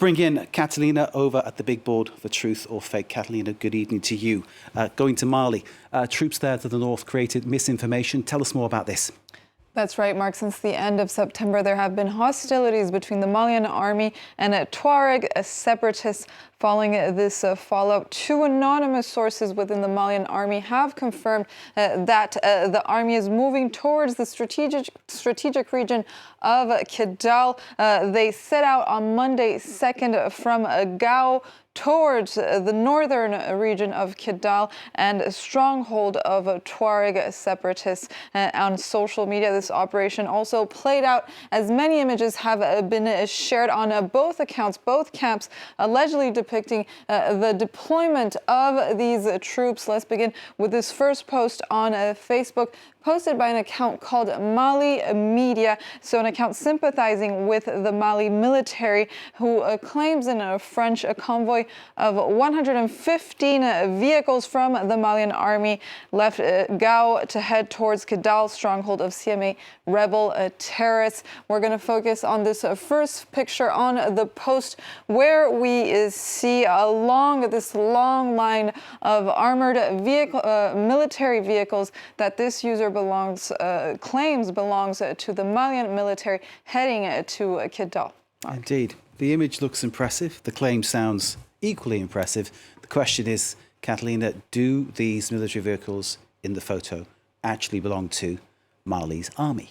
Bring in Catalina over at the big board for Truth or Fake. Catalina, good evening to you. Going to Mali, troops there to the north created misinformation. Tell us more about this. That's right, Mark. Since the end of September, there have been hostilities between the Malian army and Tuareg separatists. Following this fallout, two anonymous sources within the Malian army have confirmed that the army is moving towards the strategic region of Kidal. They set out on Monday 2nd from Gao towards the northern region of Kidal and a stronghold of Tuareg separatists. On social media, this operation also played out as many images have been shared on both accounts, both camps, allegedly depicting the deployment of these troops. Let's begin with this first post on Facebook, posted by an account called Mali Media, so an account sympathizing with the Mali military, who claims in a French convoy of 115 vehicles from the Malian army left Gao to head towards Kidal, stronghold of CMA rebel terrorists. We're going to focus on this first picture on the post, where we see along this long line of armored military vehicles that this user claims belongs to the Malian military heading to Kidal. Indeed. The image looks impressive. The claim sounds equally impressive. The question is, Catalina, do these military vehicles in the photo actually belong to Mali's army?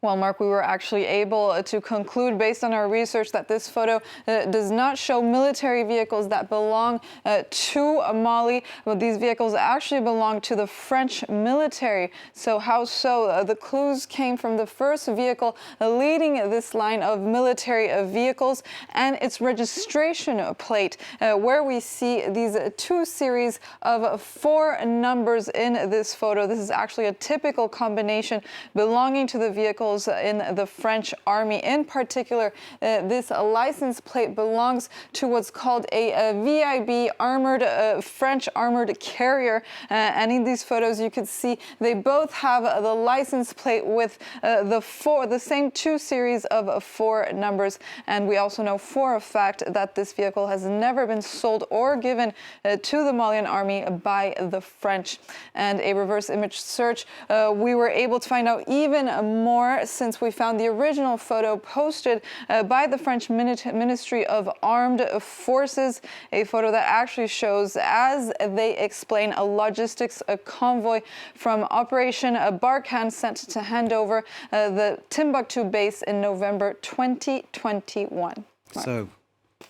Well, Mark, we were actually able to conclude based on our research that this photo does not show military vehicles that belong to Mali. But these vehicles actually belong to the French military. So how so? The clues came from the first vehicle leading this line of military vehicles and its registration plate, where we see these two series of 4 numbers in this photo. This is actually a typical combination belonging to the vehicles in the French army. In particular, this license plate belongs to what's called a VIB armored French armored carrier, and in these photos you could see they both have the license plate with the same 2 series of 4 numbers. And we also know for a fact that this vehicle has never been sold or given to the Malian army by the French. And a reverse image search, we were able to find out even more, since we found the original photo posted by the French Ministry of Armed Forces, a photo that actually shows, as they explain, a logistics convoy from Operation Barkhane sent to hand over the Timbuktu base in November 2021. So,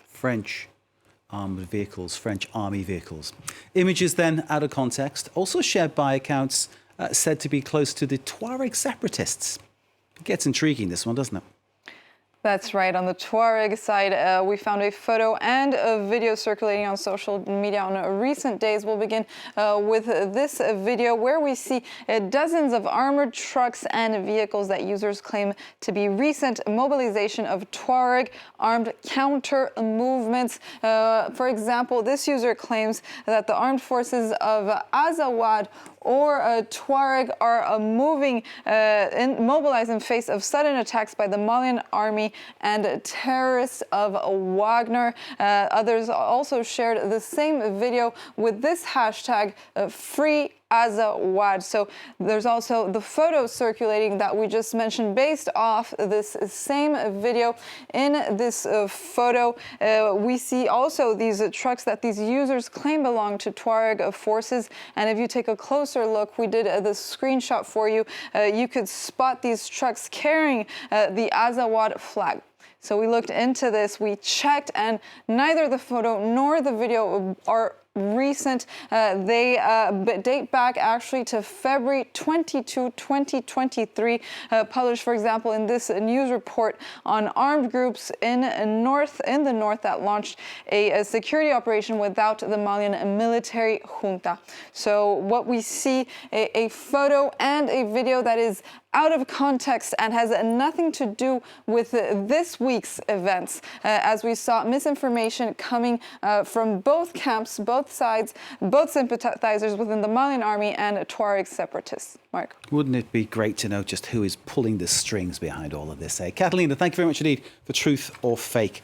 French armored vehicles, French army vehicles. Images then out of context, also shared by accounts said to be close to the Tuareg separatists. It gets intriguing, this one, doesn't it? That's right. On the Tuareg side, we found a photo and a video circulating on social media on recent days. We'll begin with this video, where we see dozens of armored trucks and vehicles that users claim to be recent mobilization of Tuareg armed counter movements. For example, this user claims that the armed forces of Azawad or Tuareg are mobilized in face of sudden attacks by the Malian army and terrorists of Wagner. Others also shared the same video with this hashtag, Free Azawad. So there's also the photo circulating that we just mentioned based off this same video. In this photo, we see also these trucks that these users claim belong to Tuareg forces. And if you take a closer look, we did the screenshot for you. You could spot these trucks carrying the Azawad flag. So we looked into this, we checked, and neither the photo nor the video are recent. They date back actually to February 22, 2023, published, for example, in this news report on armed groups in the north that launched a security operation without the Malian military junta. So what we see, a photo and a video that is out of context and has nothing to do with this week's events. As we saw, misinformation coming from both camps, both sides, both sympathizers within the Malian army and Tuareg separatists. Mark. Wouldn't it be great to know just who is pulling the strings behind all of this, eh? Catalina, thank you very much indeed for Truth or Fake.